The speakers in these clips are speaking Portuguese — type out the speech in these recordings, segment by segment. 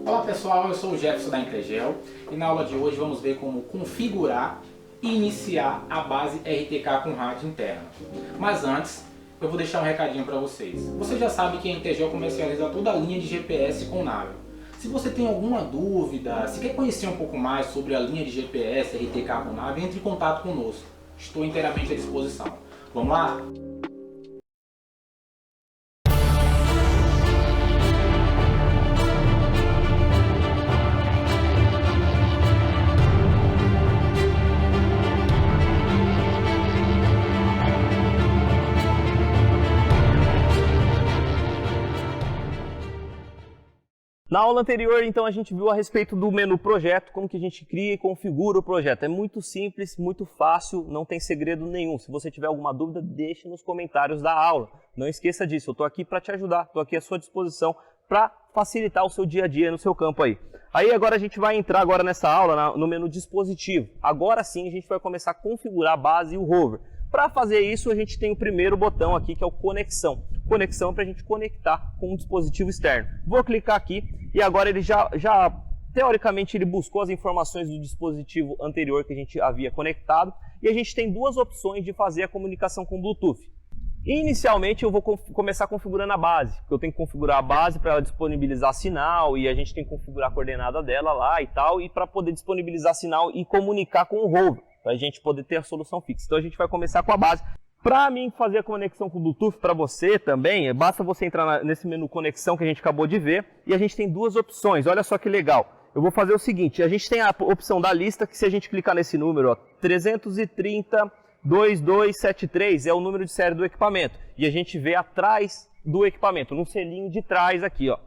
Olá pessoal, eu sou o Jefferson da Integel e na aula de hoje vamos ver como configurar e iniciar a base RTK com rádio interna. Mas antes, eu vou deixar um recadinho para vocês. Você já sabe que a Integel comercializa toda a linha de GPS com Navel. Se você tem alguma dúvida, se quer conhecer um pouco mais sobre a linha de GPS RTK com Navel, entre em contato conosco. Estou inteiramente à disposição. Vamos lá? Na aula anterior, então, a gente viu a respeito do menu projeto, como que a gente cria e configura o projeto. É muito simples, muito fácil, não tem segredo nenhum. Se você tiver alguma dúvida, deixe nos comentários da aula. Não esqueça disso, eu estou aqui para te ajudar, estou aqui à sua disposição para facilitar o seu dia a dia no seu campo aí. Aí agora a gente vai entrar agora nessa aula no menu dispositivo. Agora sim a gente vai começar a configurar a base e o rover. Para fazer isso, a gente tem o primeiro botão aqui, que é o conexão. Conexão para a gente conectar com um dispositivo externo. Vou clicar aqui e agora ele teoricamente, ele buscou as informações do dispositivo anterior que a gente havia conectado. E a gente tem duas opções de fazer a comunicação com Bluetooth. Inicialmente eu vou começar configurando a base, porque eu tenho que configurar a base para ela disponibilizar sinal e a gente tem que configurar a coordenada dela lá e tal, e para poder disponibilizar sinal e comunicar com o rover, para a gente poder ter a solução fixa. Então a gente vai começar com a base. Para mim fazer a conexão com o Bluetooth, para você também, basta você entrar nesse menu conexão que a gente acabou de ver, e a gente tem duas opções, olha só que legal. Eu vou fazer o seguinte, a gente tem a opção da lista, que se a gente clicar nesse número, ó, 330-2273 é o número de série do equipamento, e a gente vê atrás do equipamento, no selinho de trás aqui, ó.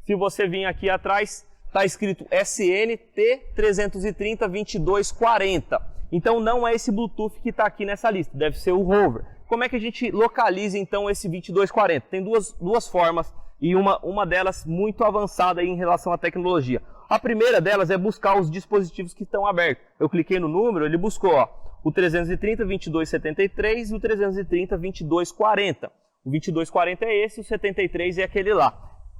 Se você vir aqui atrás, está escrito SNT 330-2240. Então não é esse Bluetooth que está aqui nessa lista, deve ser o rover. Como é que a gente localiza então esse 2240? Tem duas formas e uma delas muito avançada em relação à tecnologia. A primeira delas é buscar os dispositivos que estão abertos. Eu cliquei no número, ele buscou ó, o 330-2273 e o 330-2240. O 2240 é esse, o 73 é aquele lá.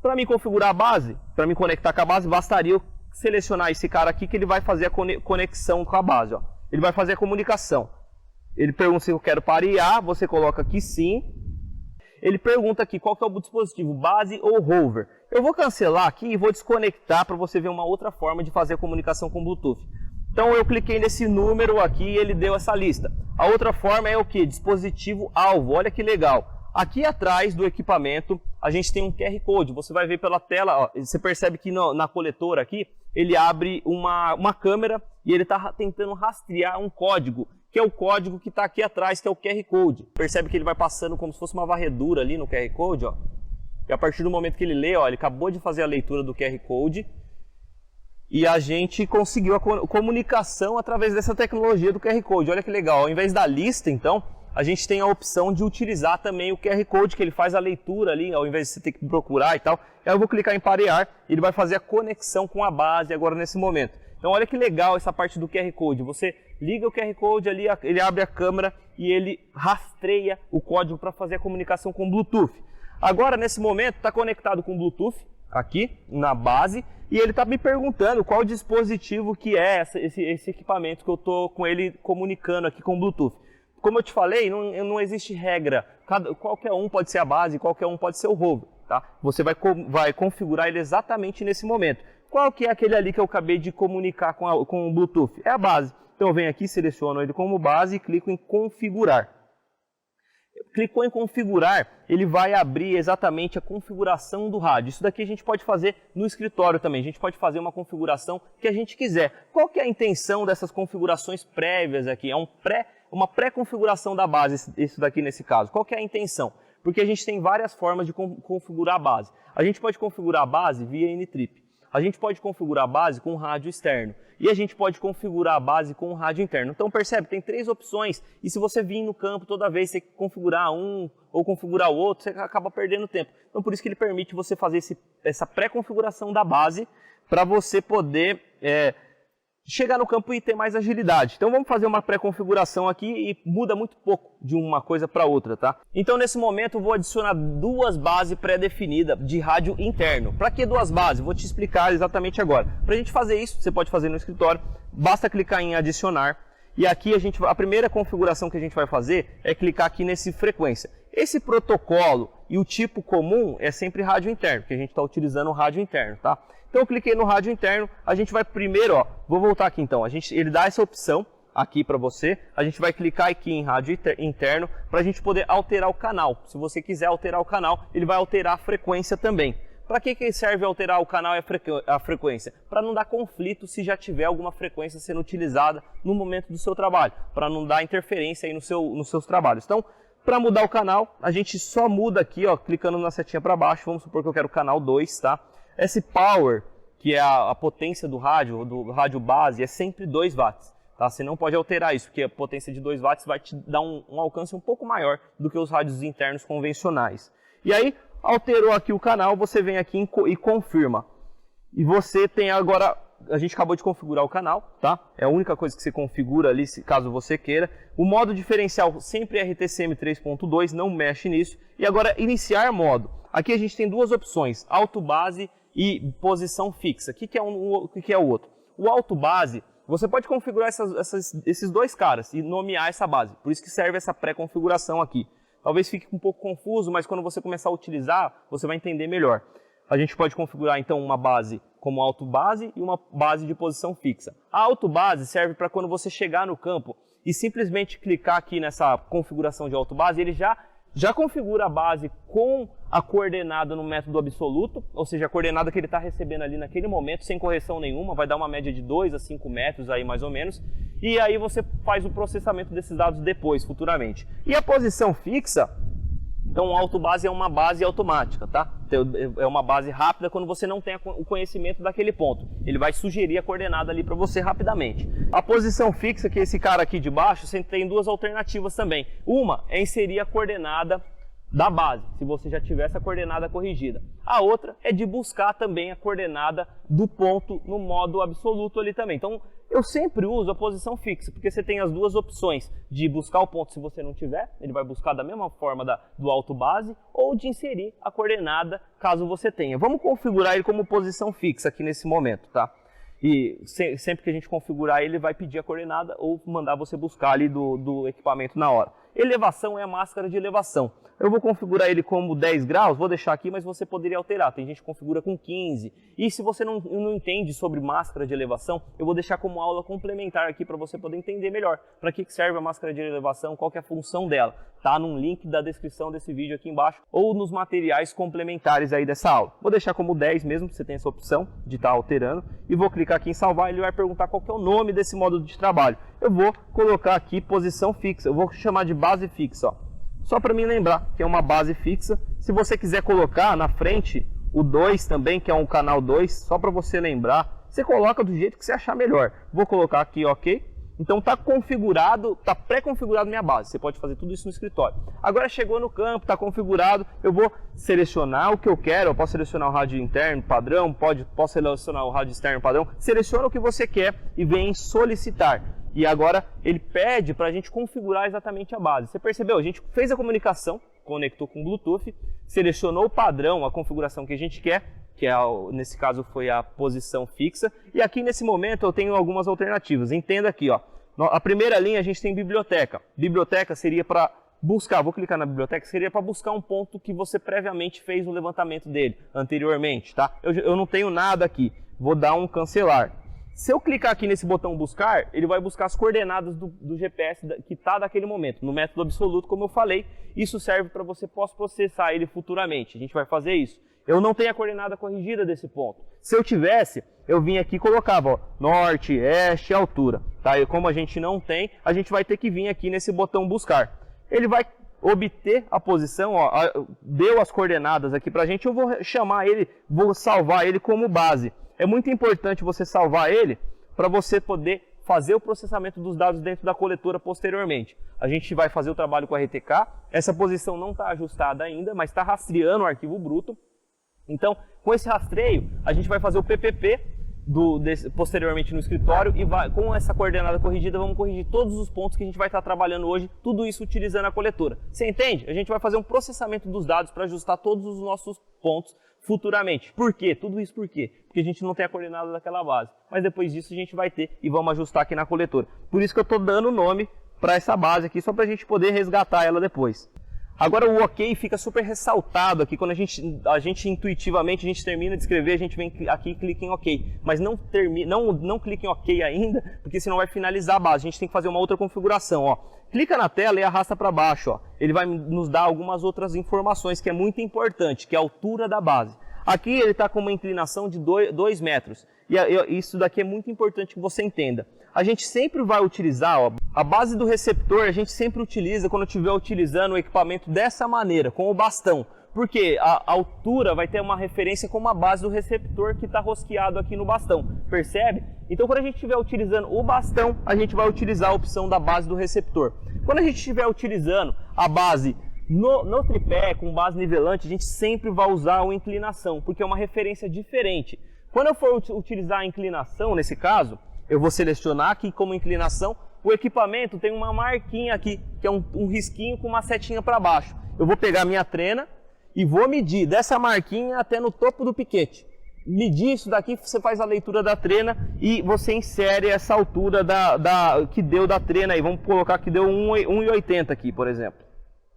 Para mim configurar a base, para me conectar com a base, bastaria eu selecionar esse cara aqui que ele vai fazer a conexão com a base. Ó. Ele vai fazer a comunicação. Ele pergunta se eu quero parear, você coloca aqui sim. Ele pergunta aqui qual que é o dispositivo, base ou rover. Eu vou cancelar aqui e vou desconectar para você ver uma outra forma de fazer a comunicação com Bluetooth. Então eu cliquei nesse número aqui e ele deu essa lista. A outra forma é o que? Dispositivo alvo, olha que legal. Aqui atrás do equipamento a gente tem um QR Code, você vai ver pela tela, ó, você percebe que na coletora aqui, ele abre uma câmera e ele está tentando rastrear um código, que é o código que está aqui atrás, que é o QR Code. Percebe que ele vai passando como se fosse uma varredura ali no QR Code, ó. E a partir do momento que ele lê, ó, ele acabou de fazer a leitura do QR Code e a gente conseguiu a comunicação através dessa tecnologia do QR Code. Olha que legal, ao invés da lista, então, a gente tem a opção de utilizar também o QR Code, que ele faz a leitura ali, ao invés de você ter que procurar e tal. Aí eu vou clicar em parear, e ele vai fazer a conexão com a base agora nesse momento. Então olha que legal essa parte do QR Code. Você liga o QR Code ali, ele abre a câmera e ele rastreia o código para fazer a comunicação com o Bluetooth. Agora, nesse momento, está conectado com o Bluetooth, aqui na base, e ele está me perguntando qual dispositivo que é esse equipamento que eu estou com ele comunicando aqui com o Bluetooth. Como eu te falei, não existe regra. Qualquer um pode ser a base, qualquer um pode ser o rover. Tá? Você vai configurar ele exatamente nesse momento. Qual que é aquele ali que eu acabei de comunicar com o Bluetooth? É a base. Então eu venho aqui, seleciono ele como base e clico em configurar. Clicou em configurar, ele vai abrir exatamente a configuração do rádio. Isso daqui a gente pode fazer no escritório também. A gente pode fazer uma configuração que a gente quiser. Qual que é a intenção dessas configurações prévias aqui? É uma pré-configuração da base, isso daqui nesse caso. Qual que é a intenção? Porque a gente tem várias formas de configurar a base. A gente pode configurar a base via N-Trip. A gente pode configurar a base com rádio externo. E a gente pode configurar a base com rádio interno. Então percebe, tem três opções. E se você vir no campo toda vez você configurar um ou configurar o outro, você acaba perdendo tempo. Então por isso que ele permite você fazer essa pré-configuração da base para você poder chegar no campo e ter mais agilidade. Então vamos fazer uma pré-configuração aqui e muda muito pouco de uma coisa para outra, tá? Então nesse momento eu vou adicionar 2 bases pré-definidas de rádio interno. Para que 2 bases? Vou te explicar exatamente agora. Para a gente fazer isso, você pode fazer no escritório, basta clicar em adicionar. E aqui a primeira configuração que a gente vai fazer é clicar aqui nesse frequência. Esse protocolo e o tipo comum é sempre rádio interno, porque a gente está utilizando o rádio interno, tá? Então eu cliquei no rádio interno, a gente vai primeiro, ó, vou voltar aqui então, ele dá essa opção aqui para você, a gente vai clicar aqui em rádio interno para a gente poder alterar o canal. Se você quiser alterar o canal, ele vai alterar a frequência também. Para que serve alterar o canal e a frequência? Para não dar conflito se já tiver alguma frequência sendo utilizada no momento do seu trabalho, para não dar interferência aí nos seus trabalhos. Então, para mudar o canal, a gente só muda aqui, ó, clicando na setinha para baixo, vamos supor que eu quero o canal 2, tá? Esse power, que é a potência do rádio base, é sempre 2 watts. Tá? Você não pode alterar isso, porque a potência de 2 watts vai te dar um alcance um pouco maior do que os rádios internos convencionais. E aí, alterou aqui o canal, você vem aqui e confirma. E você tem agora, a gente acabou de configurar o canal, tá? É a única coisa que você configura ali, caso você queira. O modo diferencial sempre é RTCM 3.2, não mexe nisso. E agora, iniciar modo. Aqui a gente tem 2 opções, alto base e posição fixa. O que é o outro? O alto base, você pode configurar esses 2 caras e nomear essa base. Por isso que serve essa pré-configuração aqui. Talvez fique um pouco confuso, mas quando você começar a utilizar, você vai entender melhor. A gente pode configurar então uma base como alto base e uma base de posição fixa. A alto base serve para quando você chegar no campo e simplesmente clicar aqui nessa configuração de alto base, ele já configura a base com a coordenada no método absoluto, ou seja, a coordenada que ele está recebendo ali naquele momento, sem correção nenhuma, vai dar uma média de 2 a 5 metros aí mais ou menos, e aí você faz o processamento desses dados depois, futuramente. E a posição fixa, então o auto base é uma base automática, tá? É uma base rápida quando você não tem o conhecimento daquele ponto. Ele vai sugerir a coordenada ali para você rapidamente. A posição fixa, que é esse cara aqui de baixo, você tem 2 alternativas também. Uma é inserir a coordenada da base, se você já tiver essa coordenada corrigida. A outra é de buscar também a coordenada do ponto no modo absoluto ali também. Então, eu sempre uso a posição fixa, porque você tem as 2 opções de buscar o ponto se você não tiver, ele vai buscar da mesma forma do alto base, ou de inserir a coordenada caso você tenha. Vamos configurar ele como posição fixa aqui nesse momento, tá? E sempre que a gente configurar ele vai pedir a coordenada ou mandar você buscar ali do equipamento na hora. Elevação é a máscara de elevação. Eu vou configurar ele como 10 graus, vou deixar aqui, mas você poderia alterar. Tem gente que configura com 15. E se você não entende sobre máscara de elevação, eu vou deixar como aula complementar aqui para você poder entender melhor. Para que serve a máscara de elevação, qual que é a função dela. Tá num link da descrição desse vídeo aqui embaixo ou nos materiais complementares aí dessa aula. Vou deixar como 10 mesmo, você tem essa opção de estar alterando. E vou clicar aqui em salvar, ele vai perguntar qual que é o nome desse modo de trabalho. Eu vou colocar aqui posição fixa, eu vou chamar de base fixa, ó. Só para mim lembrar que é uma base fixa. Se você quiser colocar na frente o 2 também, que é um canal 2, só para você lembrar, você coloca do jeito que você achar melhor. Vou colocar aqui OK. Então está configurado, está pré-configurado minha base. Você pode fazer tudo isso no escritório. Agora chegou no campo, está configurado, eu vou selecionar o que eu quero. Eu posso selecionar o rádio interno padrão, posso selecionar o rádio externo padrão. Seleciona o que você quer e vem em solicitar. E agora ele pede para a gente configurar exatamente a base. Você percebeu? A gente fez a comunicação, conectou com o Bluetooth, selecionou o padrão, a configuração que a gente quer, que nesse caso foi a posição fixa. E aqui nesse momento eu tenho algumas alternativas. Entenda aqui, ó. A primeira linha a gente tem biblioteca. Biblioteca seria para buscar, vou clicar na biblioteca, seria para buscar um ponto que você previamente fez o levantamento dele, anteriormente, tá? Eu não tenho nada aqui, vou dar um cancelar. Se eu clicar aqui nesse botão buscar, ele vai buscar as coordenadas do GPS que está naquele momento, no método absoluto, como eu falei. Isso serve para você pós-processar ele futuramente. A gente vai fazer isso. Eu não tenho a coordenada corrigida desse ponto. Se eu tivesse, eu vinha aqui e colocava ó, norte, este, altura. Tá? E como a gente não tem, a gente vai ter que vir aqui nesse botão buscar. Ele vai obter a posição, ó, deu as coordenadas aqui para a gente, eu vou chamar ele, vou salvar ele como base. É muito importante você salvar ele para você poder fazer o processamento dos dados dentro da coletora posteriormente. A gente vai fazer o trabalho com a RTK, essa posição não está ajustada ainda, mas está rastreando o arquivo bruto. Então, com esse rastreio, a gente vai fazer o PPP posteriormente no escritório e com essa coordenada corrigida vamos corrigir todos os pontos que a gente vai estar trabalhando hoje, tudo isso utilizando a coletora. Você entende? A gente vai fazer um processamento dos dados para ajustar todos os nossos pontos futuramente. Por quê? Tudo isso por quê? Porque a gente não tem a coordenada daquela base. Mas depois disso a gente vai ter e vamos ajustar aqui na coletora. Por isso que eu estou dando o nome para essa base aqui, só para a gente poder resgatar ela depois. Agora o OK fica super ressaltado aqui, quando a gente intuitivamente, a gente termina de escrever, a gente vem aqui e clica em OK. Mas não clique em OK ainda, porque senão vai finalizar a base. A gente tem que fazer uma outra configuração, ó. Clica na tela e arrasta para baixo, ó. Ele vai nos dar algumas outras informações, que é muito importante, que é a altura da base. Aqui ele está com uma inclinação de 2 metros. E isso daqui é muito importante que você entenda. A gente sempre vai utilizar, ó, a base do receptor, a gente sempre utiliza quando estiver utilizando o equipamento dessa maneira, com o bastão. Porque a altura vai ter uma referência com a base do receptor que está rosqueado aqui no bastão, percebe? Então quando a gente estiver utilizando o bastão, a gente vai utilizar a opção da base do receptor. Quando a gente estiver utilizando a base no tripé, com base nivelante, a gente sempre vai usar a inclinação, porque é uma referência diferente. Quando eu for utilizar a inclinação, nesse caso, eu vou selecionar aqui como inclinação, o equipamento tem uma marquinha aqui, que é um risquinho com uma setinha para baixo. Eu vou pegar a minha trena e vou medir dessa marquinha até no topo do piquete. Medir isso daqui, você faz a leitura da trena e você insere essa altura que deu da trena aí. Vamos colocar que deu 1,80 aqui, por exemplo.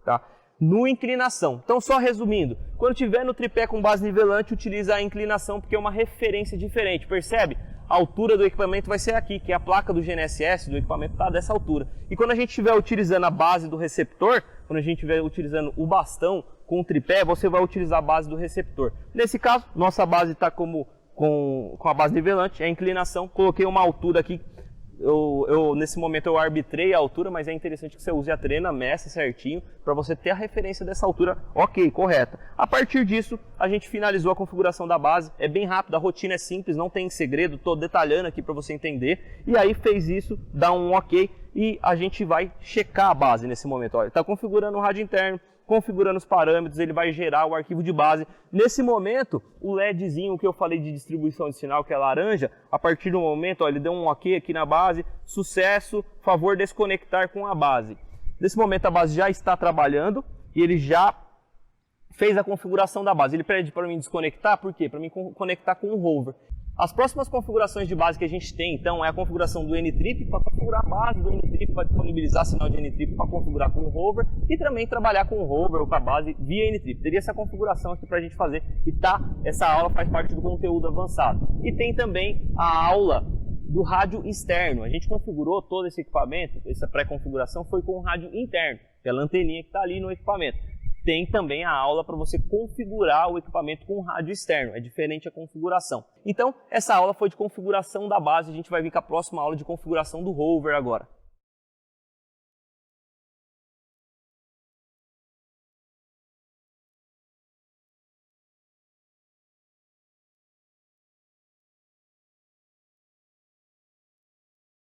Tá? No inclinação. Então, só resumindo, quando tiver no tripé com base nivelante, utiliza a inclinação porque é uma referência diferente, percebe? A altura do equipamento vai ser aqui, que é a placa do GNSS do equipamento está dessa altura. E quando a gente estiver utilizando a base do receptor, quando a gente estiver utilizando o bastão com o tripé, você vai utilizar a base do receptor. Nesse caso, nossa base está com a base nivelante, é a inclinação. Coloquei uma altura aqui. Nesse momento eu arbitrei a altura, mas é interessante que você use a trena, meça certinho, para você ter a referência dessa altura, ok, correta. A partir disso, a gente finalizou a configuração da base, é bem rápido, a rotina é simples, não tem segredo, estou detalhando aqui para você entender. E aí fez isso, dá um ok e a gente vai checar a base nesse momento. Está configurando o rádio interno, configurando os parâmetros, ele vai gerar o arquivo de base. Nesse momento, o LEDzinho que eu falei de distribuição de sinal, que é laranja, a partir do momento, ele deu um ok aqui na base, sucesso, favor desconectar com a base. Nesse momento a base já está trabalhando e ele já fez a configuração da base. Ele pede para mim desconectar, por quê? Para mim conectar com o rover. As próximas configurações de base que a gente tem, então, é a configuração do N-Trip para configurar a base do N-Trip, para disponibilizar sinal de N-Trip para configurar com o rover e também trabalhar com o rover ou com a base via N-Trip. Teria essa configuração aqui para a gente fazer e essa aula faz parte do conteúdo avançado. E tem também a aula do rádio externo. A gente configurou todo esse equipamento, essa pré-configuração foi com o rádio interno, pela anteninha que está ali no equipamento. Tem também a aula para você configurar o equipamento com rádio externo, é diferente a configuração. Então, essa aula foi de configuração da base, a gente vai vir com a próxima aula de configuração do rover agora.